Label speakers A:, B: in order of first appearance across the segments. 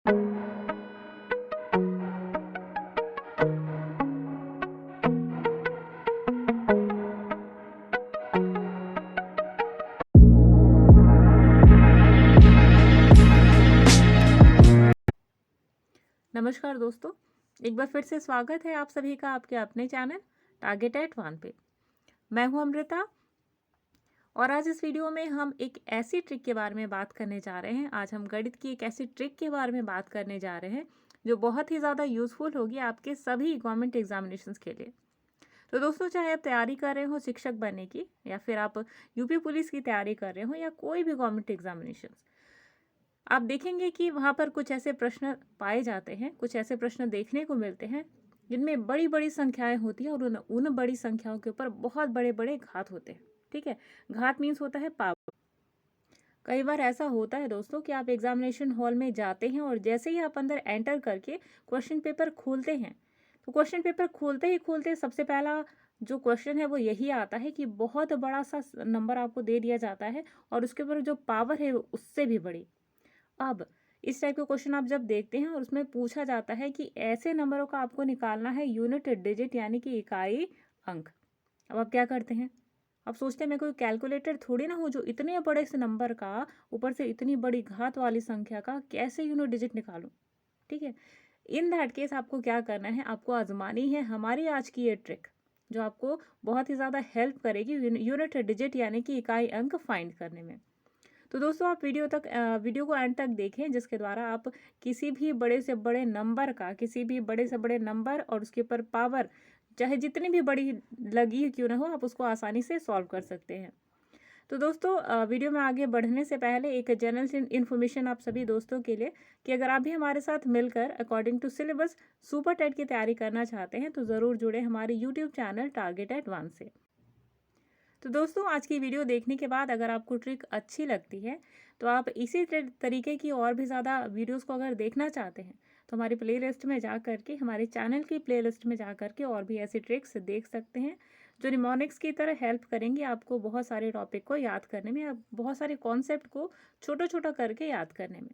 A: नमस्कार दोस्तों, एक बार फिर से स्वागत है आप सभी का आपके अपने चैनल टारगेट एट वन पे। मैं हूं अमृता और आज इस वीडियो में हम एक ऐसी ट्रिक के बारे में बात करने जा रहे हैं। आज हम गणित की एक ऐसी ट्रिक के बारे में बात करने जा रहे हैं जो बहुत ही ज़्यादा यूजफुल होगी आपके सभी गवर्नमेंट एग्जामिनेशंस के लिए। तो दोस्तों, चाहे आप तैयारी कर रहे हो शिक्षक बनने की, या फिर आप यूपी पुलिस की तैयारी कर रहे हो, या कोई भी गवर्नमेंट एग्जामिनेशंस, आप देखेंगे कि वहाँ पर कुछ ऐसे प्रश्न पाए जाते हैं, कुछ ऐसे प्रश्न देखने को मिलते हैं जिनमें बड़ी बड़ी संख्याएं होती हैं और उन बड़ी संख्याओं के ऊपर बहुत बड़े बड़े घात होते हैं। ठीक है, घात मीन्स होता है पावर। कई बार ऐसा होता है दोस्तों कि आप एग्जामिनेशन हॉल में जाते हैं और जैसे ही आप अंदर एंटर करके क्वेश्चन पेपर खोलते हैं, तो क्वेश्चन पेपर खोलते ही खोलते सबसे पहला जो क्वेश्चन है वो यही आता है कि बहुत बड़ा सा नंबर आपको दे दिया जाता है और उसके ऊपर जो पावर है उससे भी बड़ी। अब इस टाइप के क्वेश्चन आप जब देखते हैं और उसमें पूछा जाता है कि ऐसे नंबरों का आपको निकालना है यूनिट डिजिट यानी कि इकाई अंक, अब आप क्या करते हैं? आप सोचते हैं मैं कोई कैलकुलेटर थोड़ी ना हूँ जो इतने बड़े से नंबर का, ऊपर से इतनी बड़ी घात वाली संख्या का कैसे यूनिट डिजिट निकालूं। ठीक है, इन दैट केस आपको क्या करना है, आपको आजमानी है हमारी आज की ये ट्रिक जो आपको बहुत ही ज़्यादा हेल्प करेगी यूनिट डिजिट यानी कि इकाई अंक फाइंड करने में। तो दोस्तों, आप वीडियो को एंड तक देखें, जिसके द्वारा आप किसी भी बड़े से बड़े नंबर का, किसी भी बड़े से बड़े नंबर और उसके ऊपर पावर चाहे जितनी भी बड़ी लगी क्यों ना हो, आप उसको आसानी से सॉल्व कर सकते हैं। तो दोस्तों, वीडियो में आगे बढ़ने से पहले एक जनरल इन्फॉर्मेशन आप सभी दोस्तों के लिए कि अगर आप भी हमारे साथ मिलकर according to syllabus super TET की तैयारी करना चाहते हैं तो ज़रूर जुड़े हमारे YouTube channel target at one से। तो दोस्तों, आज की वीडियो देखने के बाद अगर आपको ट्रिक अच्छी लगती है तो आप इसी तरीके की और भी ज़्यादा वीडियोस को अगर देखना चाहते हैं तो हमारी प्लेलिस्ट में जा करके, हमारे चैनल की प्लेलिस्ट में जा करके और भी ऐसी ट्रिक्स देख सकते हैं जो निमोनिक्स की तरह हेल्प करेंगे आपको बहुत सारे टॉपिक को याद करने में, या बहुत सारे कॉन्सेप्ट को छोटा छोटा करके याद करने में।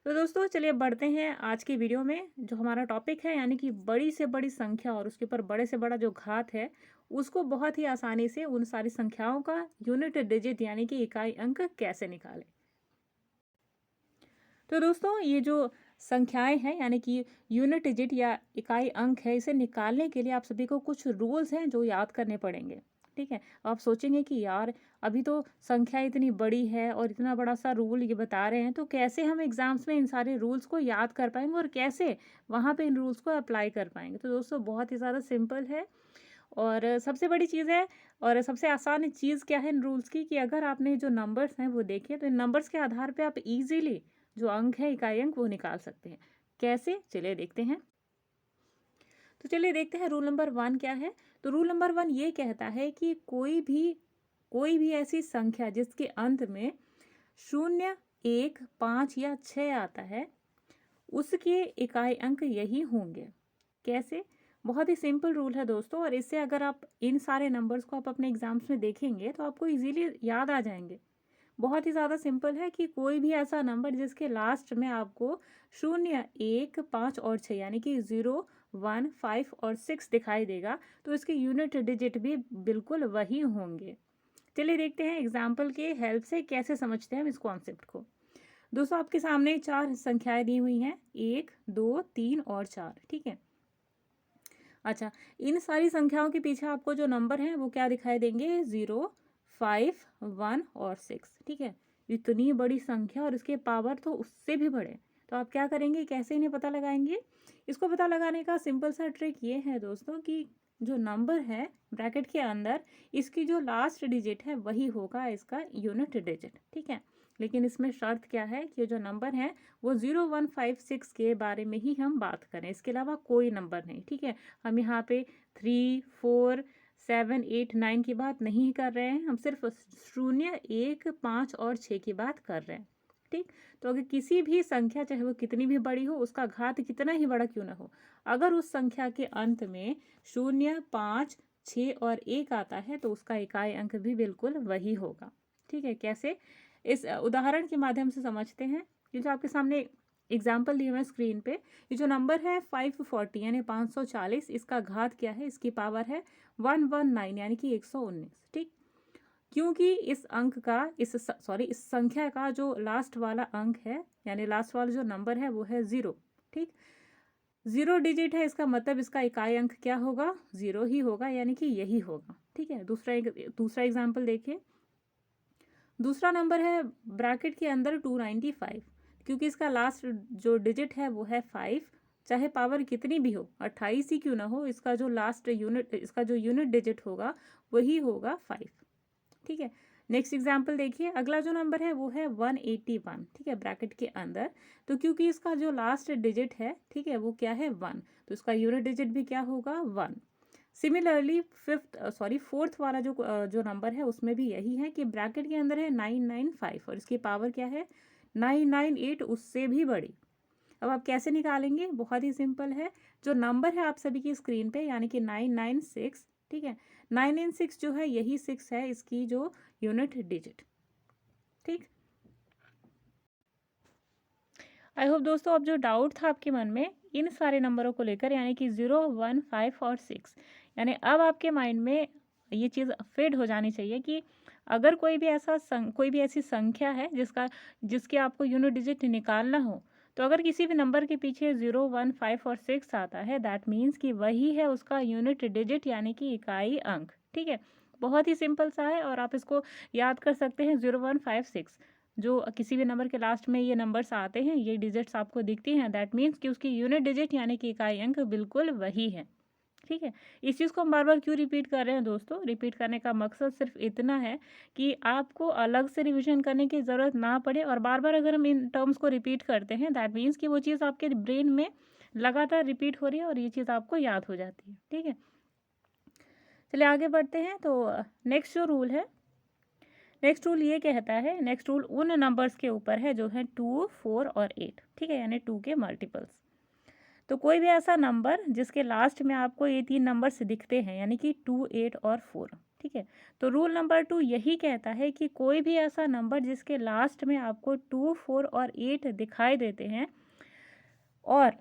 A: तो दोस्तों, चलिए बढ़ते हैं आज की वीडियो में। जो हमारा टॉपिक है यानी कि बड़ी से बड़ी संख्या और उसके ऊपर बड़े से बड़ा जो घात है उसको बहुत ही आसानी से उन सारी संख्याओं का यूनिट डिजिट यानी कि इकाई अंक कैसे निकालें। तो दोस्तों, ये जो संख्याएं हैं यानी कि यूनिट डिजिट या इकाई अंक है, इसे निकालने के लिए आप सभी को कुछ रूल्स हैं जो याद करने पड़ेंगे। ठीक है, आप सोचेंगे कि यार अभी तो संख्या इतनी बड़ी है और इतना बड़ा सा रूल ये बता रहे हैं, तो कैसे हम एग्जाम्स में इन सारे रूल्स को याद कर पाएंगे और कैसे वहाँ पे इन रूल्स को अप्लाई कर पाएंगे। तो दोस्तों, बहुत ही ज़्यादा सिंपल है और सबसे बड़ी चीज़ है और सबसे आसान चीज़ क्या है इन रूल्स की, कि अगर आपने जो नंबर्स हैं वो देखे तो इन नंबर्स के आधार पे आप इजीली जो अंक है, इकाई अंक, वो निकाल सकते हैं। कैसे, चलिए देखते हैं। तो चलिए देखते हैं रूल नंबर वन क्या है। तो रूल नंबर वन ये कहता है कि कोई भी ऐसी संख्या जिसके अंत में 0, 1, 5 या 6 आता है उसके इकाई अंक यही होंगे। कैसे? बहुत ही सिंपल रूल है दोस्तों, और इससे अगर आप इन सारे नंबर्स को आप अपने एग्जाम्स में देखेंगे तो आपको इजीली याद आ जाएंगे। बहुत ही ज़्यादा सिंपल है कि कोई भी ऐसा नंबर जिसके लास्ट में आपको 0, 1, 5 और 6 यानी कि 0, 1, 5 और 6 दिखाई देगा तो इसके यूनिट डिजिट भी बिल्कुल वही होंगे। चलिए देखते हैं एग्जाम्पल के हेल्प से कैसे समझते हैं हम इस कॉन्सेप्ट को। दोस्तों, आपके सामने 4 संख्याएं दी हुई हैं, 1, 2, 3 और 4। ठीक है, अच्छा, इन सारी संख्याओं के पीछे आपको जो नंबर है वो क्या दिखाई देंगे? 0, 5, 1 और 6। ठीक है, इतनी बड़ी संख्या और इसके पावर तो उससे भी बड़े। तो आप क्या करेंगे, कैसे इन्हें पता लगाएंगे? इसको पता लगाने का सिंपल सा ट्रिक ये है दोस्तों कि जो नंबर है ब्रैकेट के अंदर, इसकी जो लास्ट डिजिट है वही होगा इसका यूनिट डिजिट। ठीक है, लेकिन इसमें शर्त क्या है कि जो नंबर है वो 0, 1, 5, 6 के बारे में ही हम बात करें, इसके अलावा कोई नंबर नहीं। ठीक है, हम यहाँ पे 3, 4, 7, 8, 9 की बात नहीं कर रहे हैं, हम सिर्फ 0, 1, 5 और 6 की बात कर रहे हैं। ठीक, तो अगर किसी भी संख्या चाहे वो कितनी भी बड़ी हो, उसका घात कितना ही बड़ा क्यों ना हो, अगर उस संख्या के अंत में 0, 5, 6 और 1 आता है तो उसका इकाई अंक भी बिल्कुल वही होगा। ठीक है, कैसे? इस उदाहरण के माध्यम से समझते हैं कि जो आपके सामने एग्जाम्पल दिए हुए स्क्रीन पे, ये जो नंबर है 540 यानी 540, इसका घात क्या है, इसकी पावर है 119 यानी कि 119। ठीक, क्योंकि इस अंक का इस संख्या का जो लास्ट वाला अंक है यानी लास्ट वाला जो नंबर है वो है 0। ठीक, 0 डिजिट है, इसका मतलब इसका इकाई अंक क्या होगा, 0 ही होगा, यानी कि यही होगा। ठीक है, दूसरा एग्जाम्पल देखिए। दूसरा नंबर है ब्रैकेट के अंदर 295, क्योंकि इसका लास्ट जो डिजिट है वो है 5, चाहे पावर कितनी भी हो, 28 ही क्यों ना हो, इसका जो लास्ट यूनिट, इसका जो यूनिट डिजिट होगा वही होगा 5। ठीक है, नेक्स्ट एग्जाम्पल देखिए। अगला जो नंबर है वो है 181। ठीक है, ब्रैकेट के अंदर, तो क्योंकि इसका जो लास्ट डिजिट है, ठीक है, वो क्या है 1, तो इसका यूनिट डिजिट भी क्या होगा 1। सिमिलरली फोर्थ वाला जो नंबर है उसमें भी यही है कि ब्रैकेट के अंदर है 995 और इसकी पावर क्या है 998, उससे भी बड़ी। अब आप कैसे निकालेंगे, बहुत ही सिंपल है। जो नंबर है आप सभी की स्क्रीन पे यानी कि 996, ठीक है, 996 जो है यही 6 है इसकी जो यूनिट डिजिट। ठीक, आई होप दोस्तों अब जो डाउट था आपके मन में इन सारे नंबरों को लेकर यानी कि 0, 1, 5 और 6, यानी अब आपके माइंड में ये चीज़ फिट हो जानी चाहिए कि अगर कोई भी ऐसी संख्या है जिसके आपको यूनिट डिजिट निकालना हो, तो अगर किसी भी नंबर के पीछे 0, 1, 5 और 6 आता है, दैट मीन्स कि वही है उसका यूनिट डिजिट यानी कि इकाई अंक। ठीक है, बहुत ही सिंपल सा है और आप इसको याद कर सकते हैं। 0, 1, 5, 6 जो किसी भी नंबर के लास्ट में ये नंबर्स आते हैं, ये डिजिट्स आपको दिखती हैं, दैट मीन्स कि उसकी यूनिट डिजिट यानी कि इकाई अंक बिल्कुल वही है। ठीक है, इस चीज़ को हम बार बार क्यों रिपीट कर रहे हैं दोस्तों, रिपीट करने का मकसद सिर्फ इतना है कि आपको अलग से रिविजन करने की ज़रूरत ना पड़े, और बार बार अगर हम इन टर्म्स को रिपीट करते हैं दैट मीन्स कि वो चीज़ आपके ब्रेन में लगातार रिपीट हो रही है और ये चीज़ आपको याद हो जाती है। ठीक है, चलिए आगे बढ़ते हैं। तो नेक्स्ट जो रूल है, नेक्स्ट रूल ये कहता है, नेक्स्ट रूल उन नंबर्स के ऊपर है जो है 2, 4 और 8। ठीक है, यानी 2 के मल्टीपल्स। तो कोई भी ऐसा नंबर जिसके लास्ट में आपको ये 3 नंबर्स दिखते हैं यानी कि 2, 8 और 4। ठीक है, तो रूल नंबर 2 यही कहता है कि कोई भी ऐसा नंबर जिसके लास्ट में आपको 2, 4 और 8 दिखाई देते हैं और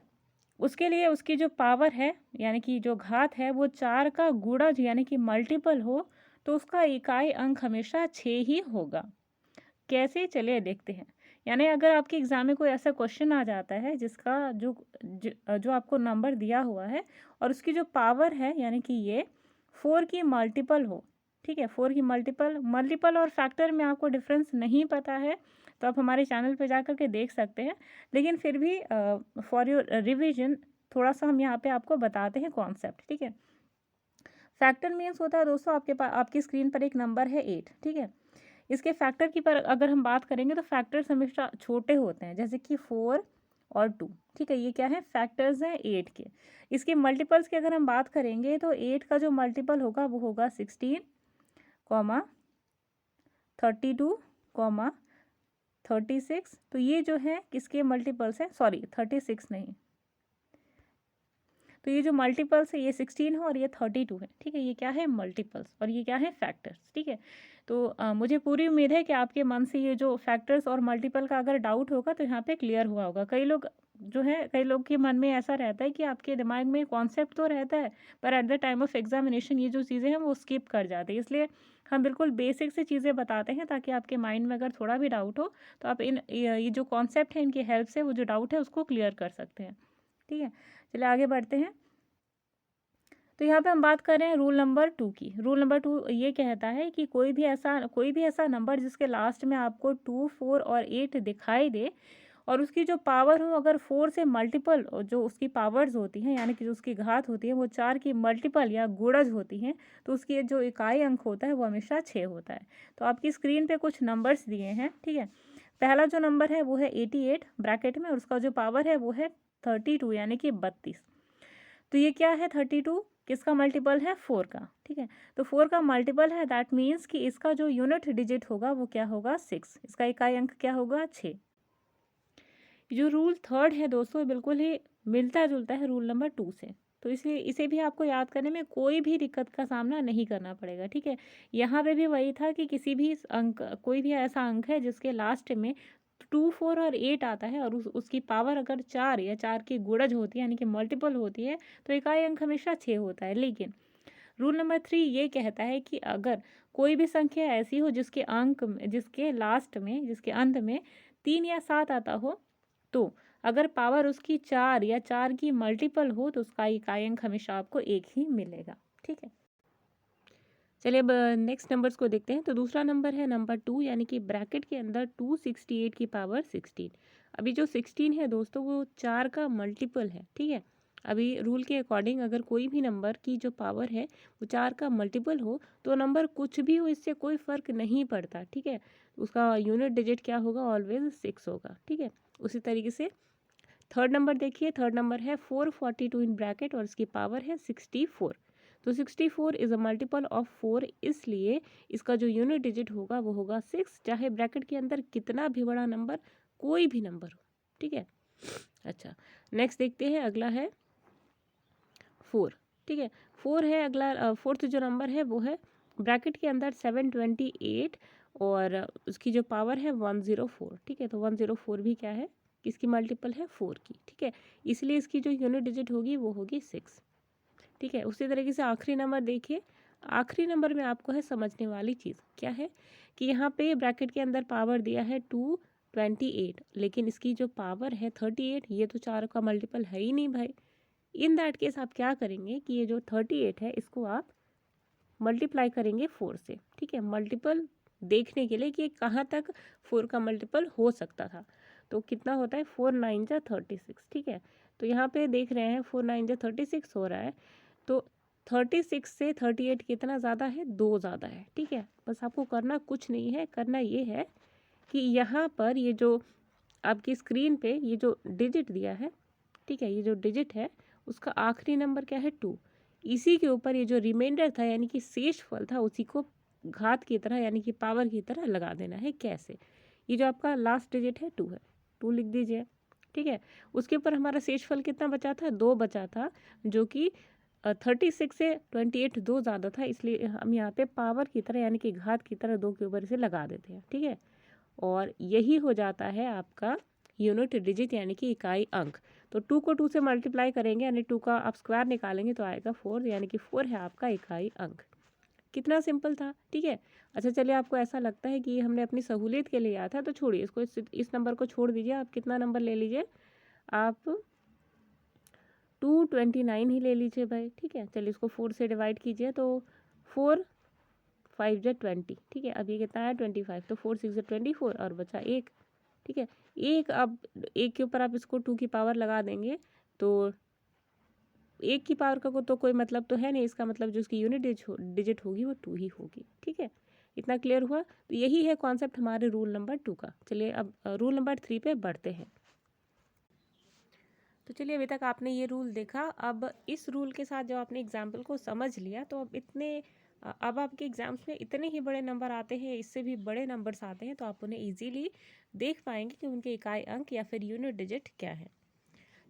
A: उसके लिए उसकी जो पावर है यानी कि जो घात है वो 4 का गुणज यानी कि मल्टीपल हो, तो उसका इकाई अंक हमेशा 6 ही होगा। कैसे, चलिए देखते हैं। यानी अगर आपके एग्जाम में कोई ऐसा क्वेश्चन आ जाता है जिसका जो आपको नंबर दिया हुआ है और उसकी जो पावर है यानी कि ये 4 की मल्टीपल हो, ठीक है, 4 की मल्टीपल और फैक्टर में आपको डिफरेंस नहीं पता है तो आप हमारे चैनल पे जा कर के देख सकते हैं, लेकिन फिर भी फॉर योर रिविजन थोड़ा सा हम यहाँ पे आपको बताते हैं कॉन्सेप्ट। ठीक है, फैक्टर मीन्स होता है दोस्तों, आपके पास आपकी स्क्रीन पर एक नंबर है 8। ठीक है, इसके फैक्टर की पर अगर हम बात करेंगे तो फैक्टर्स हमेशा छोटे होते हैं, जैसे कि 4 और 2। ठीक है, ये क्या है, फैक्टर्स हैं 8 के। इसके मल्टीपल्स की अगर हम बात करेंगे तो 8 का जो मल्टीपल होगा वो होगा 16, 32, 36। तो ये जो है किसके मल्टीपल्स हैं, सॉरी 36 नहीं, तो ये जो मल्टीपल्स है ये 16 है और ये 32 है। ठीक है, ये क्या है, मल्टीपल्स, और ये क्या है, फैक्टर्स। ठीक है, तो मुझे पूरी उम्मीद है कि आपके मन से ये जो फैक्टर्स और मल्टीपल का अगर डाउट होगा तो यहाँ पे क्लियर हुआ होगा। कई लोग के मन में ऐसा रहता है कि आपके दिमाग में कॉन्सेप्ट तो रहता है पर at the time of examination ये जो चीज़ें हैं वो स्किप कर जाते हैं, इसलिए हम बिल्कुल बेसिक से चीज़ें बताते हैं ताकि आपके माइंड में अगर थोड़ा भी डाउट हो तो आप ये जो कॉन्सेप्ट है इनकी हेल्प से वो जो डाउट है उसको क्लियर कर सकते हैं। ठीक है, चलिए आगे बढ़ते हैं। तो यहाँ पे हम बात कर रहे हैं रूल नंबर 2 की। रूल नंबर 2 ये कहता है कि कोई भी ऐसा नंबर जिसके लास्ट में आपको 2, 4 और 8 दिखाई दे और उसकी जो पावर हो अगर 4 से मल्टीपल, जो उसकी पावर्स होती हैं यानी कि जो उसकी घात होती है वो 4 की मल्टीपल या गुणज होती हैं, तो उसकी जो इकाई अंक होता है वो हमेशा 6 होता है। तो आपकी स्क्रीन पे कुछ नंबर्स दिए हैं। ठीक है, पहला जो नंबर है वो है 88 ब्रैकेट में और उसका जो पावर है वो है 32 यानी कि 32। तो ये क्या है, 32 किसका मल्टीपल है, 4 का। ठीक है, तो 4 का मल्टीपल है, दैट मीन्स कि इसका जो यूनिट डिजिट होगा वो क्या होगा, 6। इसका इकाई अंक क्या होगा, 6। जो रूल थर्ड है दोस्तों बिल्कुल ही मिलता जुलता है रूल नंबर 2 से, तो इसे भी आपको याद करने में कोई भी दिक्कत का सामना नहीं करना पड़ेगा। ठीक है, यहाँ पे भी वही था कि कोई भी ऐसा अंक है जिसके लास्ट में 2, 4 और 8 आता है और उसकी पावर अगर 4 या 4 की गुणज होती है यानी कि मल्टीपल होती है तो इकाई अंक हमेशा 6 होता है। लेकिन रूल नंबर 3 ये कहता है कि अगर कोई भी संख्या ऐसी हो जिसके जिसके लास्ट में, जिसके अंत में 3 या 7 आता हो, तो अगर पावर उसकी 4 या 4 की मल्टीपल हो तो उसका इकाई अंक हमेशा आपको 1 ही मिलेगा। ठीक है, चलिए अब नेक्स्ट नंबर्स को देखते हैं। तो दूसरा नंबर है नंबर 2 यानी कि ब्रैकेट के अंदर 268 की पावर 16। अभी जो 16 है दोस्तों वो 4 का मल्टीपल है। ठीक है, अभी रूल के अकॉर्डिंग अगर कोई भी नंबर की जो पावर है वो 4 का मल्टीपल हो तो नंबर कुछ भी हो इससे कोई फ़र्क नहीं पड़ता। ठीक है, उसका यूनिट डिजिट क्या होगा, ऑलवेज 6 होगा। ठीक है, उसी तरीके से थर्ड नंबर देखिए, थर्ड नंबर है 442 इन ब्रैकेट और इसकी पावर है 64। तो 64 इज़ अ मल्टीपल ऑफ 4, इसलिए इसका जो यूनिट डिजिट होगा वो होगा 6, चाहे ब्रैकेट के अंदर कितना भी बड़ा नंबर, कोई भी नंबर हो। ठीक है, अच्छा नेक्स्ट देखते हैं, अगला है 4। ठीक है, 4 है अगला, फोर्थ जो नंबर है वो है ब्रैकेट के अंदर 728 और उसकी जो पावर है 104। ठीक है, तो 104 भी क्या है, किसकी मल्टीपल है, 4 की। ठीक है, इसलिए इसकी जो यूनिट डिजिट होगी वो होगी 6। ठीक है, उसी तरीके से आखिरी नंबर देखिए, आखिरी नंबर में आपको है समझने वाली चीज़ क्या है कि यहाँ पे ब्रैकेट के अंदर पावर दिया है 228, लेकिन इसकी जो पावर है 38, ये तो 4 का मल्टीपल है ही नहीं भाई। इन दैट केस आप क्या करेंगे कि ये जो 38 है इसको आप मल्टीप्लाई करेंगे 4 से। ठीक है, मल्टीपल देखने के लिए कि कहाँ तक 4 का मल्टीपल हो सकता था। तो कितना होता है, 4 9 जा 36। ठीक है, तो यहाँ पे देख रहे हैं 4 9 जा 36 हो रहा है, तो 36 से 38 कितना ज़्यादा है, 2 ज़्यादा है। ठीक है, बस आपको करना कुछ नहीं है, करना ये है कि यहाँ पर ये जो आपकी स्क्रीन पे ये जो डिजिट दिया है, ठीक है, ये जो डिजिट है उसका आखिरी नंबर क्या है, 2, इसी के ऊपर ये जो रिमाइंडर था यानी कि शेषफल था उसी को घात की तरह यानी कि पावर की तरह लगा देना है। कैसे, ये जो आपका लास्ट डिजिट है 2 है, 2 लिख दीजिए। ठीक है, उसके ऊपर हमारा शेषफल कितना बचा था, 2 बचा था, जो कि 36 से 28 2 ज़्यादा था, इसलिए हम यहाँ पे पावर की तरह यानी कि घात की तरह 2 के ऊपर इसे लगा देते हैं। ठीक है, और यही हो जाता है आपका यूनिट डिजिट यानी कि इकाई अंक। तो 2 को 2 से मल्टीप्लाई करेंगे यानी 2 का आप स्क्वायर निकालेंगे तो आएगा 4, यानी कि 4 है आपका इकाई अंक। कितना सिंपल था। ठीक है, अच्छा चलिए, आपको ऐसा लगता है कि ये हमने अपनी सहूलियत के लिए आया था तो छोड़िए इसको, इस नंबर को छोड़ दीजिए। आप कितना नंबर ले लीजिए, आप 229 ही ले लीजिए भाई। ठीक है, चलिए इसको 4 से डिवाइड कीजिए तो 4 5 जा 20। ठीक है, अब ये कितना है 25, तो 4 6 जा 24 और बचा 1। ठीक है, एक, अब एक के ऊपर आप इसको 2 की पावर लगा देंगे तो 1 की पावर का को तो कोई मतलब तो है नहीं, इसका मतलब जो उसकी यूनिट डिजिट होगी वो 2 ही होगी। ठीक है, इतना क्लियर हुआ। तो यही है कॉन्सेप्ट हमारे रूल नंबर 2 का। चलिए अब रूल नंबर 3 पे बढ़ते हैं। तो चलिए, अभी तक आपने ये रूल देखा, अब इस रूल के साथ जब आपने एग्जाम्पल को समझ लिया तो अब आपके एग्जाम्स में इतने ही बड़े नंबर आते हैं, इससे भी बड़े नंबर्स आते हैं, तो आप उन्हें इजीली देख पाएंगे कि उनके इकाई अंक या फिर यूनिट डिजिट क्या है।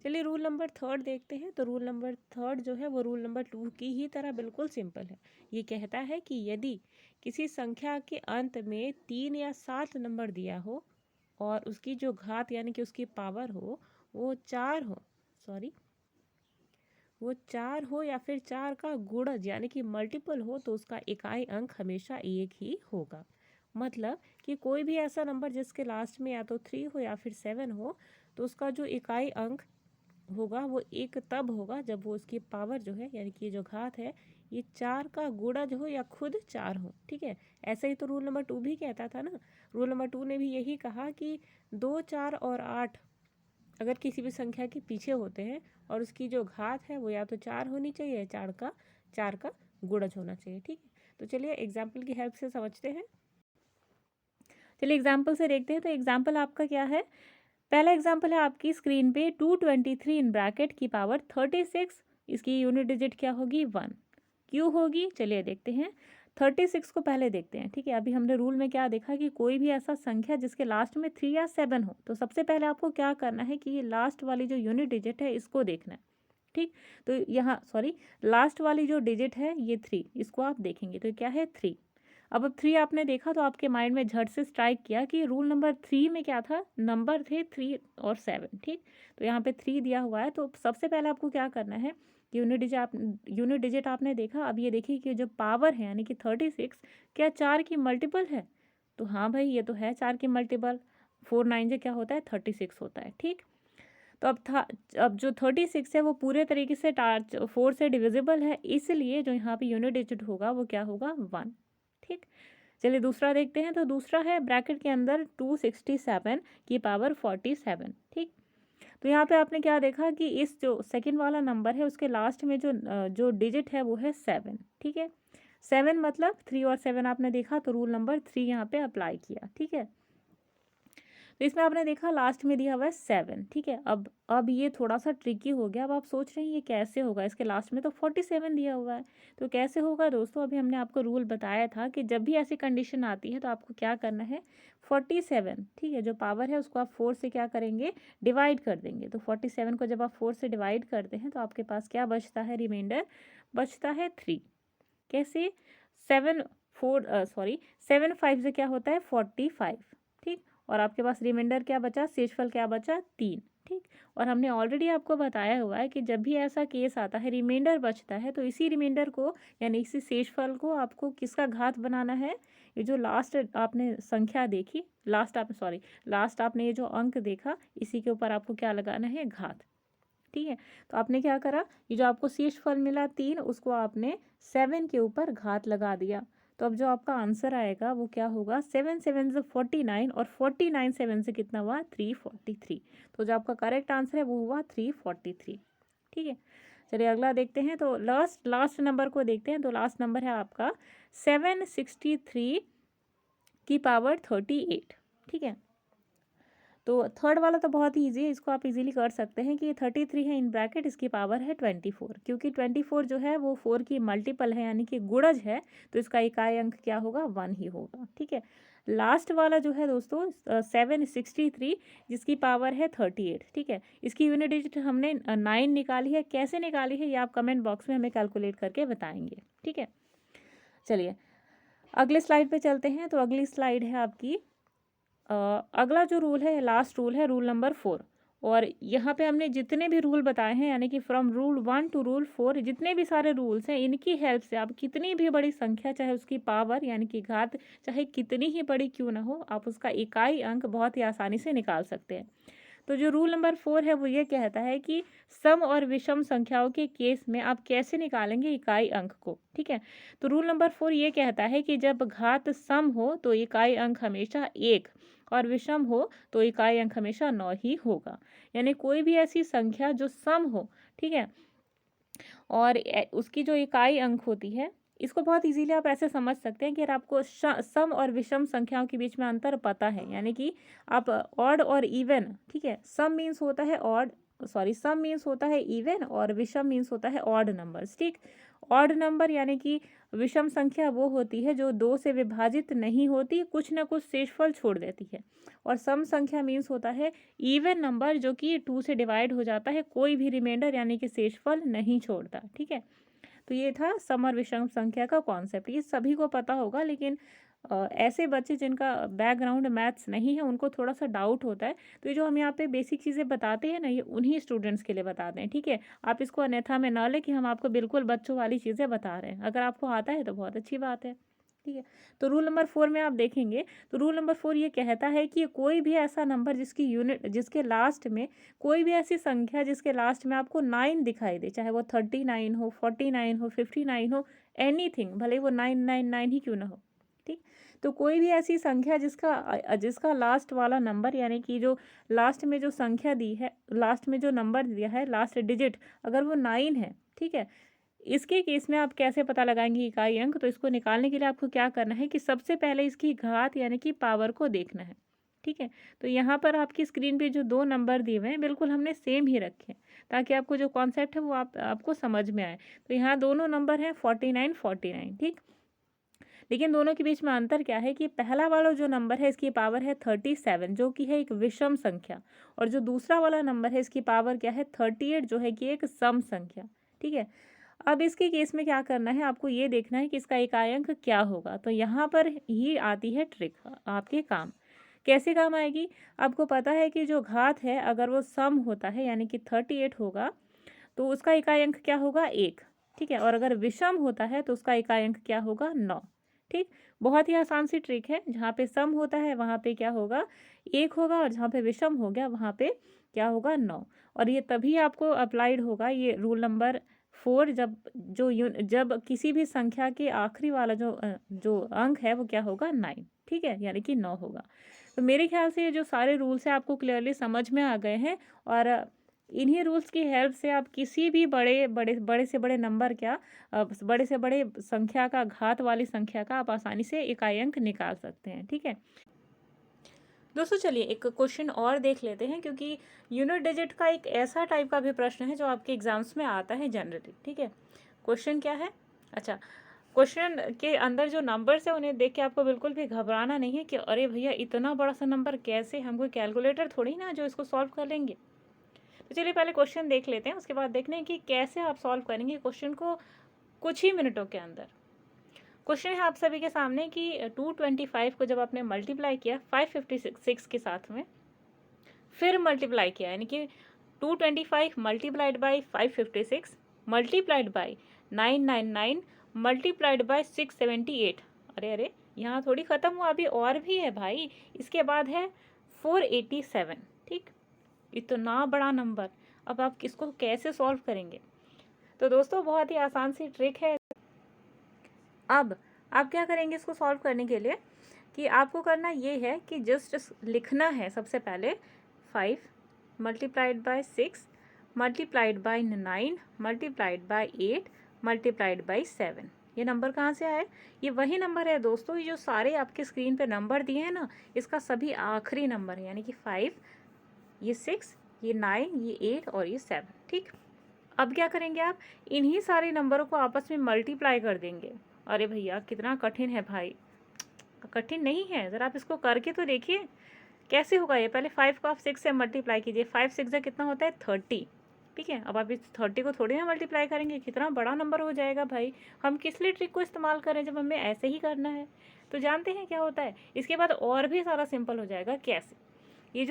A: चलिए रूल नंबर 3 देखते हैं। तो रूल नंबर 3 जो है वो रूल नंबर 2 की ही तरह बिल्कुल सिंपल है। ये कहता है कि यदि किसी संख्या के अंत में 3 या 7 नंबर दिया हो और उसकी जो घात यानी कि उसकी पावर हो वो 4 हो, वो 4 हो या फिर 4 का गुणज यानी कि मल्टीपल हो, तो उसका इकाई अंक हमेशा 1 ही होगा। मतलब कि कोई भी ऐसा नंबर जिसके लास्ट में या तो 3 हो या फिर 7 हो, तो उसका जो इकाई अंक होगा वो 1 तब होगा जब वो उसकी पावर जो है यानी कि ये जो घात है ये 4 का गुणज हो या खुद 4 हो। ठीक है, ऐसे ही तो रूल नंबर 2 भी कहता था ना। रूल नंबर 2 ने भी यही कहा कि 2 4 और 8 अगर किसी भी संख्या के पीछे होते हैं और उसकी जो घात है वो या तो 4 होनी चाहिए, 4 का गुणज होना चाहिए। ठीक है, तो चलिए एग्जाम्पल की हेल्प से समझते हैं। चलिए एग्जाम्पल से देखते हैं। तो एग्जाम्पल आपका क्या है, पहला एग्जाम्पल है आपकी स्क्रीन पे 223 इन ब्रैकेट की पावर 36, इसकी यूनिट डिजिट क्या होगी, 1। क्यों होगी, चलिए देखते हैं। 36 को पहले देखते हैं। ठीक है, अभी हमने रूल में क्या देखा कि कोई भी ऐसा संख्या जिसके लास्ट में 3 या 7 हो, तो सबसे पहले आपको क्या करना है कि ये लास्ट वाली जो यूनिट डिजिट है इसको देखना है। ठीक, तो यहाँ लास्ट वाली जो डिजिट है ये 3, इसको आप देखेंगे तो क्या है 3। अब 3 आपने देखा तो आपके माइंड में झट से स्ट्राइक किया कि रूल नंबर 3 में क्या था, नंबर थे 3 और 7, ठीक। तो यहाँ पे 3 दिया हुआ है, तो सबसे पहले आपको क्या करना है, यूनिट डिजिट आपने देखा। अब ये देखिए कि जो पावर है यानी कि 36 क्या 4 की मल्टीपल है, तो हाँ भाई ये तो है 4 की मल्टीपल। 4 9 से क्या होता है 36 होता है, ठीक। तो अब जो 36 है वो पूरे तरीके से 4 से डिविजिबल है, इसलिए जो यहाँ पे यूनिट डिजिट होगा वो क्या होगा 1, ठीक। चलिए दूसरा देखते हैं। तो दूसरा है ब्रैकेट के अंदर 267 की पावर 47, ठीक। तो यहाँ पे आपने क्या देखा कि इस जो सेकंड वाला नंबर है उसके लास्ट में जो डिजिट है वो है 7, ठीक है। 7 मतलब 3 और 7 आपने देखा, तो रूल नंबर 3 यहाँ पे अप्लाई किया, ठीक है। तो इसमें आपने देखा लास्ट में दिया हुआ है 7, ठीक है। अब ये थोड़ा सा ट्रिकी हो गया। अब आप सोच रहे हैं ये कैसे होगा, इसके लास्ट में तो 47 दिया हुआ है, तो कैसे होगा दोस्तों। अभी हमने आपको रूल बताया था कि जब भी ऐसी कंडीशन आती है तो आपको क्या करना है, 47, ठीक है, जो पावर है उसको आप 4 से क्या करेंगे, डिवाइड कर देंगे। तो 47 को जब आप 4 से डिवाइड करते हैं तो आपके पास क्या बचता है, रिमाइंडर बचता है 3। कैसे, 7 5 से क्या होता है 45, ठीक। और आपके पास रिमाइंडर क्या बचा, शेषफल क्या बचा 3, ठीक। और हमने ऑलरेडी आपको बताया हुआ है कि जब भी ऐसा केस आता है रिमाइंडर बचता है तो इसी रिमाइंडर को यानी इसी शेषफल को आपको किसका घात बनाना है, ये जो लास्ट आपने संख्या देखी, लास्ट आपने ये जो अंक देखा इसी के ऊपर आपको क्या लगाना है, घात, ठीक है। तो आपने क्या करा, ये जो आपको शेषफल मिला 3 उसको आपने 7 के ऊपर घात लगा दिया। तो अब जो आपका आंसर आएगा वो क्या होगा, 7 7 से 49 और 49 7 से कितना हुआ 343। तो जो आपका करेक्ट आंसर है वो हुआ 343, ठीक है। चलिए अगला देखते हैं। तो लास्ट नंबर को देखते हैं। तो लास्ट नंबर है आपका 763 की पावर 38, ठीक है। तो थर्ड वाला तो बहुत ही ईजी है, इसको आप इजीली कर सकते हैं कि ये 33 है इन ब्रैकेट, इसकी पावर है 24, क्योंकि 24 जो है वो 4 की मल्टीपल है यानी कि गुणज है, तो इसका इकाई अंक क्या होगा 1 ही होगा, ठीक है। लास्ट वाला जो है दोस्तों 763 जिसकी पावर है 38, ठीक है। इसकी यूनिट डिजिट हमने 9 निकाली है, कैसे निकाली है ये आप कमेंट बॉक्स में हमें कैलकुलेट करके बताएंगे, ठीक है। चलिए अगले स्लाइड पे चलते हैं। तो अगली स्लाइड है आपकी अगला जो रूल है, लास्ट रूल है रूल नंबर 4। और यहाँ पे हमने जितने भी रूल बताए हैं यानी कि फ्रॉम रूल 1 टू रूल 4 जितने भी सारे रूल्स हैं इनकी हेल्प से आप कितनी भी बड़ी संख्या चाहे उसकी पावर यानी कि घात चाहे कितनी ही बड़ी क्यों ना हो, आप उसका इकाई अंक बहुत ही आसानी से निकाल सकते हैं। तो जो रूल नंबर 4 है वो ये कहता है कि सम और विषम संख्याओं के केस में आप कैसे निकालेंगे इकाई अंक को, ठीक है। तो रूल नंबर 4 ये कहता है कि जब घात सम हो तो इकाई अंक हमेशा 1 और विषम हो तो इकाई अंक हमेशा 9 ही होगा। यानी कोई भी ऐसी संख्या जो सम हो, ठीक है, और उसकी जो इकाई अंक होती है, इसको बहुत इजीली आप ऐसे समझ सकते हैं कि अगर आपको सम और विषम संख्याओं के बीच में अंतर पता है यानी कि आप ऑड और इवन, ठीक है, सम मीन्स होता है सम मीन्स होता है इवन और विषम मीन्स होता है ऑड नंबर्स, ठीक। ऑड नंबर यानी कि विषम संख्या वो होती है जो 2 से विभाजित नहीं होती, कुछ ना कुछ शेषफल छोड़ देती है। और सम संख्या मीन्स होता है इवन नंबर जो कि 2 से डिवाइड हो जाता है, कोई भी रिमाइंडर यानी कि शेषफल नहीं छोड़ता, ठीक है। तो ये था सम और विषम संख्या का कॉन्सेप्ट, ये सभी को पता होगा, लेकिन ऐसे बच्चे जिनका बैकग्राउंड मैथ्स नहीं है उनको थोड़ा सा डाउट होता है। तो ये जो हम यहाँ पे बेसिक चीज़ें बताते हैं ना, ये उन्हीं स्टूडेंट्स के लिए बताते हैं, ठीक है। आप इसको अन्यथा में ना लें कि हम आपको बिल्कुल बच्चों वाली चीज़ें बता रहे हैं, अगर आपको आता है तो बहुत अच्छी बात है, ठीक है। तो रूल नंबर 4 में आप देखेंगे तो रूल नंबर 4 ये कहता है कि कोई भी ऐसा नंबर जिसके लास्ट में कोई भी ऐसी संख्या जिसके लास्ट में आपको 9 दिखाई दे, चाहे वो 39 हो, 49 हो, 59 हो, एनीथिंग, भले वो 999 ही क्यों ना हो, ठीक। तो कोई भी ऐसी संख्या जिसका लास्ट वाला नंबर यानी कि जो लास्ट में जो संख्या दी है, लास्ट में जो नंबर दिया है, लास्ट डिजिट अगर वो 9 है, ठीक है, इसके केस में आप कैसे पता लगाएंगे इकाई अंक। तो इसको निकालने के लिए आपको क्या करना है कि सबसे पहले इसकी घात यानी कि पावर को देखना है, ठीक है। तो यहाँ पर आपकी स्क्रीन पे जो 2 नंबर दिए हुए हैं बिल्कुल हमने सेम ही रखे हैं ताकि आपको जो कॉन्सेप्ट है वो आपको समझ में आए। तो यहाँ दोनों नंबर हैं 49 49, ठीक। लेकिन दोनों के बीच में अंतर क्या है कि पहला वाला जो नंबर है इसकी पावर है 37 जो कि है एक विषम संख्या, और जो दूसरा वाला नंबर है इसकी पावर क्या है 38 जो है कि एक सम संख्या, ठीक है। अब इसके केस में क्या करना है, आपको ये देखना है कि इसका इकाई अंक क्या होगा। तो यहाँ पर ही आती है ट्रिक आपके काम। कैसे काम आएगी? आपको पता है कि जो घात है अगर वो सम होता है यानी कि 38 होगा तो उसका इकाई अंक क्या होगा? 1। ठीक है, और अगर विषम होता है तो उसका इकाई अंक क्या होगा? 9। ठीक, बहुत ही आसान सी ट्रिक है। जहाँ पे सम होता है वहाँ पे क्या होगा? 1 होगा, और जहाँ पे विषम हो गया वहाँ पे क्या होगा? 9। और ये तभी आपको अप्लाइड होगा ये रूल नंबर 4, जब किसी भी संख्या के आखिरी वाला जो अंक है वो क्या होगा? 9। ठीक है, यानी कि 9 होगा। तो मेरे ख्याल से ये जो सारे रूल्स हैं आपको क्लियरली समझ में आ गए हैं, और इन्हीं रूल्स की हेल्प से आप किसी भी बड़े से बड़े नंबर बड़े से बड़े संख्या का, घात वाली संख्या का आप आसानी से इकाई अंक निकाल सकते हैं। ठीक है दोस्तों, चलिए एक क्वेश्चन और देख लेते हैं, क्योंकि यूनिट डिजिट का एक ऐसा टाइप का भी प्रश्न है जो आपके एग्जाम्स में आता है जनरली। ठीक है, क्वेश्चन क्या है? अच्छा, क्वेश्चन के अंदर जो नंबर्स है उन्हें देख के आपको बिल्कुल भी घबराना नहीं है कि अरे भैया इतना बड़ा सा नंबर कैसे, हम कोई कैलकुलेटर थोड़ी ना जो इसको सॉल्व कर लेंगे। तो चलिए पहले क्वेश्चन देख लेते हैं, उसके बाद देखते हैं कि कैसे आप सॉल्व करेंगे क्वेश्चन को कुछ ही मिनटों के अंदर। क्वेश्चन है आप सभी के सामने कि 225 को जब आपने मल्टीप्लाई किया 556 के साथ में, फिर मल्टीप्लाई किया, यानी कि 225 multiplied by 556 multiplied by 999 multiplied by 678। अरे अरे, यहाँ थोड़ी ख़त्म हुआ, अभी और भी है भाई। इसके बाद है 487। ठीक, इतना बड़ा नंबर, अब आप इसको कैसे सॉल्व करेंगे? तो दोस्तों बहुत ही आसान सी ट्रिक है। अब आप क्या करेंगे इसको सॉल्व करने के लिए, कि आपको करना ये है कि जस्ट लिखना है सबसे पहले 5 multiplied by 6 multiplied by 9 multiplied by 8 multiplied by 7। ये नंबर कहाँ से आए? ये वही नंबर है दोस्तों, ये जो सारे आपके स्क्रीन पे नंबर दिए हैं ना, इसका सभी आखिरी नंबर है, यानी कि 5, ये 6, ये 9, ये 8 और ये 7। ठीक, अब क्या करेंगे आप? इन्हीं सारे नंबरों को आपस में मल्टीप्लाई कर देंगे। अरे भैया कितना कठिन है भाई, कठिन नहीं है, ज़रा आप इसको करके तो देखिए कैसे होगा ये। पहले 5 को आप 6 से मल्टीप्लाई कीजिए, 5 6 जा कितना होता है? 30। ठीक है, अब आप इस 30 को थोड़ी ना मल्टीप्लाई करेंगे, कितना बड़ा नंबर हो जाएगा भाई। हम किस लिए ट्रिक को इस्तेमाल करें जब हमें ऐसे ही करना है? तो जानते हैं क्या होता है इसके बाद? और भी सारा सिंपल हो जाएगा। कैसे? ये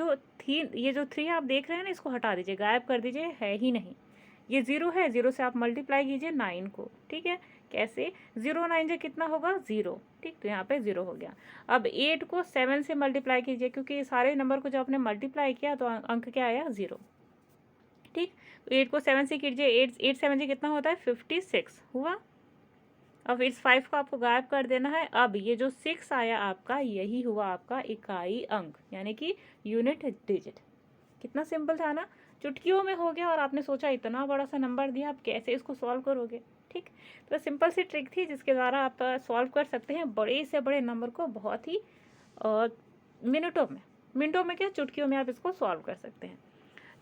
A: जो 3 आप देख रहे हैं ना, इसको हटा दीजिए, गायब कर दीजिए, है ही नहीं। ये 0 है, 0 से आप मल्टीप्लाई कीजिए 9 को। ठीक है, कैसे? 0 9 से कितना होगा? 0। ठीक, तो यहाँ पे 0 हो गया। अब 8 को 7 से मल्टीप्लाई कीजिए, क्योंकि सारे नंबर को जब आपने मल्टीप्लाई किया तो अंक क्या आया? 0। ठीक, तो 8 को 7 से कीजिए, 8 7 से कितना होता है? 56 हुआ। अब इस 5 को आपको गायब कर देना है। अब ये जो 6 आया आपका, यही हुआ आपका इकाई अंक, यानी कि यूनिट डिजिट। कितना सिंपल था ना, चुटकियों में हो गया। और आपने सोचा इतना बड़ा सा नंबर दिया, आप कैसे इसको सॉल्व करोगे? ठीक, तो सिंपल सी ट्रिक थी जिसके द्वारा आप सॉल्व कर सकते हैं बड़े से बड़े नंबर को बहुत ही मिनटों में क्या, चुटकियों में आप इसको सॉल्व कर सकते हैं।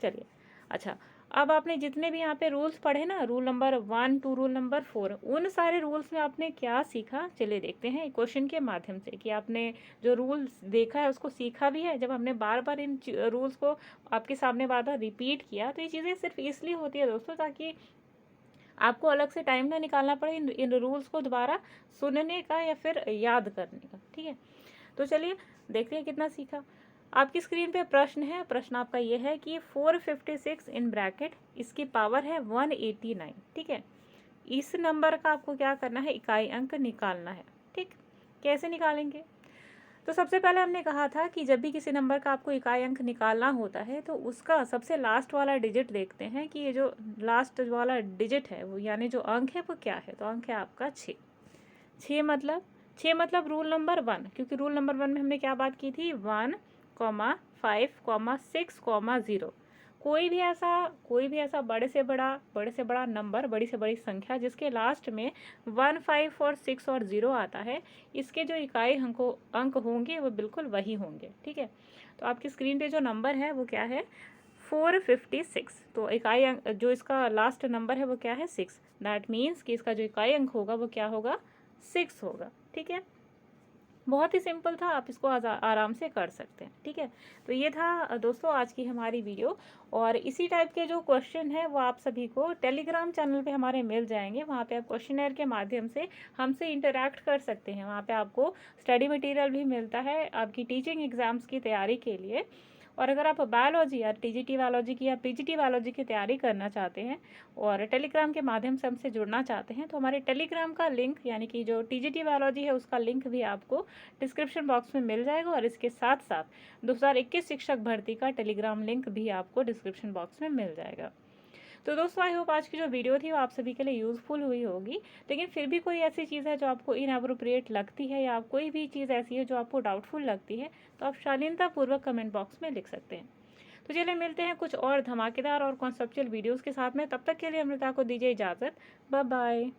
A: चलिए, अच्छा, अब आपने जितने भी यहाँ पे रूल्स पढ़े ना, rule number 1 to rule number 4, उन सारे रूल्स में आपने क्या सीखा? चलिए देखते हैं क्वेश्चन के माध्यम से कि आपने जो रूल्स देखा है उसको सीखा भी है। जब हमने बार बार इन रूल्स को आपके सामने बार बार रिपीट किया, तो ये चीज़ें सिर्फ इसलिए होती है दोस्तों ताकि आपको अलग से टाइम ना निकालना पड़े इन रूल्स को दोबारा सुनने का या फिर याद करने का। ठीक है, तो चलिए देखते हैं कितना सीखा। आपकी स्क्रीन पे प्रश्न है, प्रश्न आपका ये है कि 456 इन ब्रैकेट, इसकी पावर है 189। ठीक है, इस नंबर का आपको क्या करना है? इकाई अंक निकालना है। ठीक, कैसे निकालेंगे? तो सबसे पहले हमने कहा था कि जब भी किसी नंबर का आपको इकाई अंक निकालना होता है तो उसका सबसे लास्ट वाला डिजिट देखते हैं कि ये जो लास्ट वाला डिजिट है वो, यानी जो अंक है वो क्या है? तो अंक है आपका 6। 6 मतलब रूल नंबर 1, क्योंकि रूल नंबर 1 में हमने क्या बात की थी? 1, 5, 6, 0। कोई भी ऐसा बड़े से बड़ा नंबर, बड़ी से बड़ी संख्या जिसके लास्ट में 1, 5 और 6 और 0 आता है, इसके जो इकाई अंक होंगे वो बिल्कुल वही होंगे। ठीक है, तो आपकी स्क्रीन पे जो नंबर है वो क्या है? 456। तो इकाई अंक जो इसका लास्ट नंबर है वो क्या है? 6। दैट मीन्स कि इसका जो इकाई अंक होगा वो क्या होगा? 6 होगा। ठीक है, बहुत ही सिंपल था, आप इसको आराम से कर सकते हैं। ठीक है, तो ये था दोस्तों आज की हमारी वीडियो। और इसी टाइप के जो क्वेश्चन है वो आप सभी को टेलीग्राम चैनल पे हमारे मिल जाएंगे। वहाँ पे आप क्वेश्चनर के माध्यम से हमसे इंटरेक्ट कर सकते हैं। वहाँ पे आपको स्टडी मटेरियल भी मिलता है आपकी टीचिंग एग्जाम्स की तैयारी के लिए। और अगर आप बायोलॉजी या टीजीटी बायोलॉजी की या पीजीटी बायोलॉजी की तैयारी करना चाहते हैं और टेलीग्राम के माध्यम से हमसे जुड़ना चाहते हैं, तो हमारे टेलीग्राम का लिंक यानी कि जो टीजीटी बायोलॉजी है उसका लिंक भी आपको डिस्क्रिप्शन बॉक्स में मिल जाएगा। और इसके साथ साथ 2021 शिक्षक भर्ती का टेलीग्राम लिंक भी आपको डिस्क्रिप्शन बॉक्स में मिल जाएगा। तो दोस्तों आई होप आज की जो वीडियो थी वो आप सभी के लिए यूज़फुल हुई होगी। लेकिन फिर भी कोई ऐसी चीज़ है जो आपको इनअप्रोप्रिएट लगती है या कोई भी चीज़ ऐसी है जो आपको डाउटफुल लगती है, तो आप शालीनतापूर्वक कमेंट बॉक्स में लिख सकते हैं। तो चलिए मिलते हैं कुछ और धमाकेदार और कॉन्सेप्चुअल वीडियोज़ के साथ में। तब तक के लिए अमृता को दीजिए इजाज़त। Bye bye.